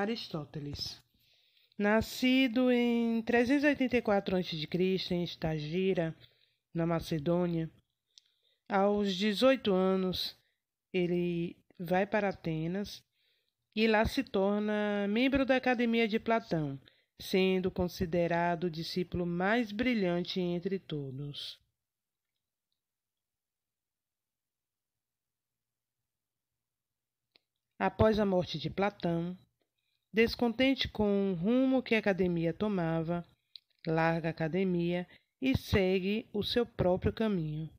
Aristóteles. Nascido em 384 a.C. em Estagira, na Macedônia, aos 18 anos ele vai para Atenas e lá se torna membro da Academia de Platão, sendo considerado o discípulo mais brilhante entre todos. Após a morte de Platão, descontente com o rumo que a academia tomava, larga a academia e segue o seu próprio caminho.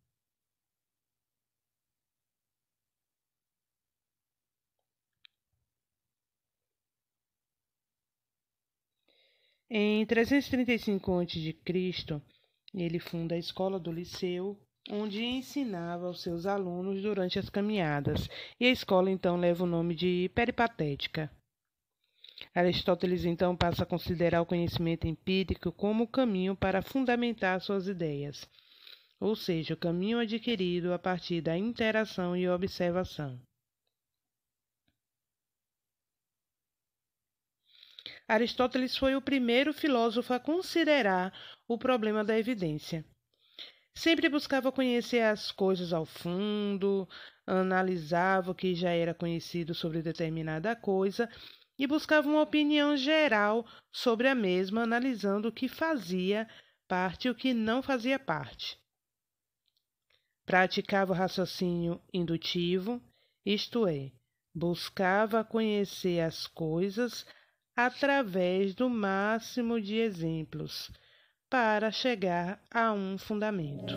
Em 335 a.C., ele funda a Escola do Liceu, onde ensinava aos seus alunos durante as caminhadas, e a escola então leva o nome de Peripatética. Aristóteles então passa a considerar o conhecimento empírico como o caminho para fundamentar suas ideias, ou seja, o caminho adquirido a partir da interação e observação. Aristóteles foi o primeiro filósofo a considerar o problema da evidência. Sempre buscava conhecer as coisas ao fundo, analisava o que já era conhecido sobre determinada coisa e buscava uma opinião geral sobre a mesma, analisando o que fazia parte e o que não fazia parte. Praticava o raciocínio indutivo, isto é, buscava conhecer as coisas através do máximo de exemplos, para chegar a um fundamento.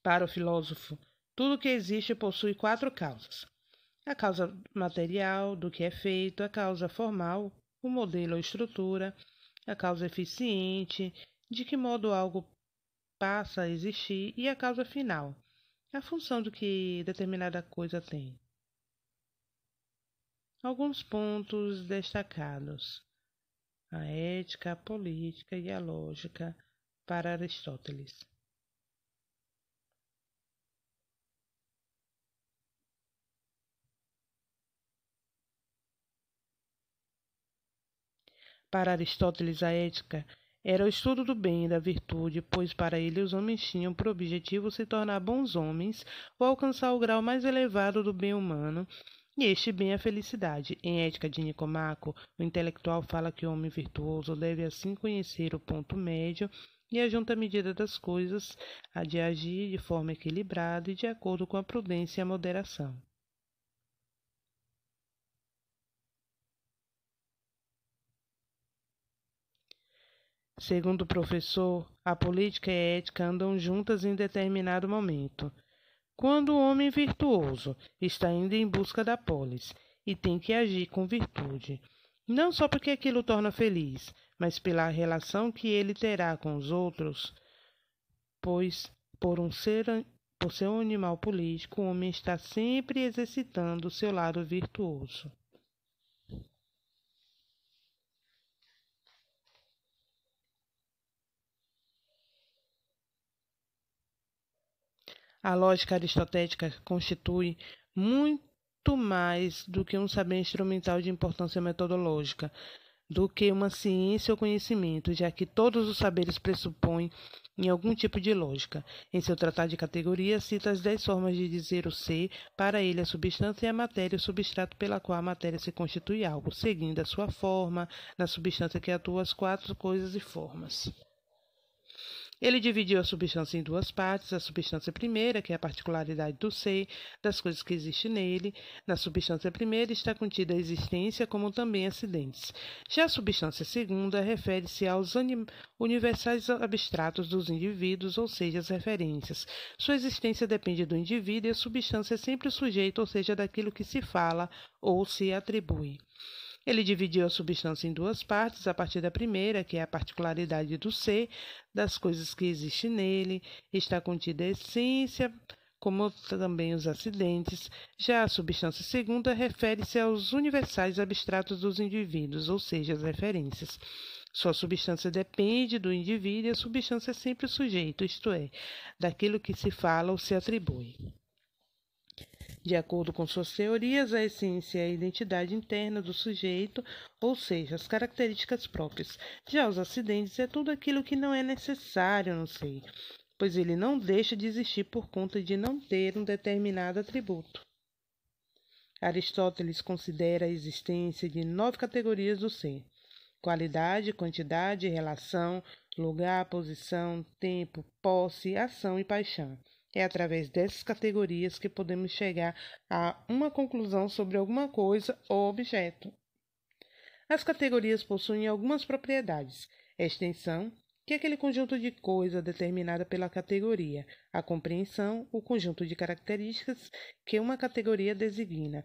Para o filósofo, tudo que existe possui 4 causas: a causa material, do que é feito; a causa formal, o modelo ou estrutura; a causa eficiente, de que modo algo passa a existir; e a causa final, a função do que determinada coisa tem. Alguns pontos destacados: a ética, a política e a lógica para Aristóteles. Para Aristóteles, a ética era o estudo do bem e da virtude, pois para ele os homens tinham por objetivo se tornar bons homens ou alcançar o grau mais elevado do bem humano, e este bem é a felicidade. Em Ética de Nicomaco, o intelectual fala que o homem virtuoso deve assim conhecer o ponto médio e a junta medida das coisas, a de agir de forma equilibrada e de acordo com a prudência e a moderação. Segundo o professor, a política e a ética andam juntas em determinado momento. Quando o homem virtuoso está indo em busca da polis e tem que agir com virtude, não só porque aquilo o torna feliz, mas pela relação que ele terá com os outros, pois por ser um animal político, o homem está sempre exercitando o seu lado virtuoso. A lógica aristotélica constitui muito mais do que um saber instrumental de importância metodológica, do que uma ciência ou conhecimento, já que todos os saberes pressupõem em algum tipo de lógica. Em seu tratado de categorias, cita as 10 formas de dizer o ser, para ele a substância é a matéria, o substrato pela qual a matéria se constitui algo, seguindo a sua forma, na substância que atua as 4 coisas e formas. Ele dividiu a substância em 2 partes: a substância primeira, que é a particularidade do ser, das coisas que existem nele. Na substância primeira está contida a existência, como também acidentes. Já a substância segunda refere-se aos universais abstratos dos indivíduos, ou seja, as referências. Sua existência depende do indivíduo e a substância é sempre o sujeito, ou seja, daquilo que se fala ou se atribui. Ele dividiu a substância em duas partes, a partir da primeira, que é a particularidade do ser, das coisas que existem nele, está contida a essência, como também os acidentes. Já a substância segunda refere-se aos universais abstratos dos indivíduos, ou seja, as referências. Sua substância depende do indivíduo e a substância é sempre o sujeito, isto é, daquilo que se fala ou se atribui. De acordo com suas teorias, a essência é a identidade interna do sujeito, ou seja, as características próprias. Já os acidentes é tudo aquilo que não é necessário no ser, pois ele não deixa de existir por conta de não ter um determinado atributo. Aristóteles considera a existência de 9 categorias do ser: qualidade, quantidade, relação, lugar, posição, tempo, posse, ação e paixão. É através dessas categorias que podemos chegar a uma conclusão sobre alguma coisa ou objeto. As categorias possuem algumas propriedades: extensão, que é aquele conjunto de coisa determinada pela categoria; a compreensão, o conjunto de características que uma categoria designa;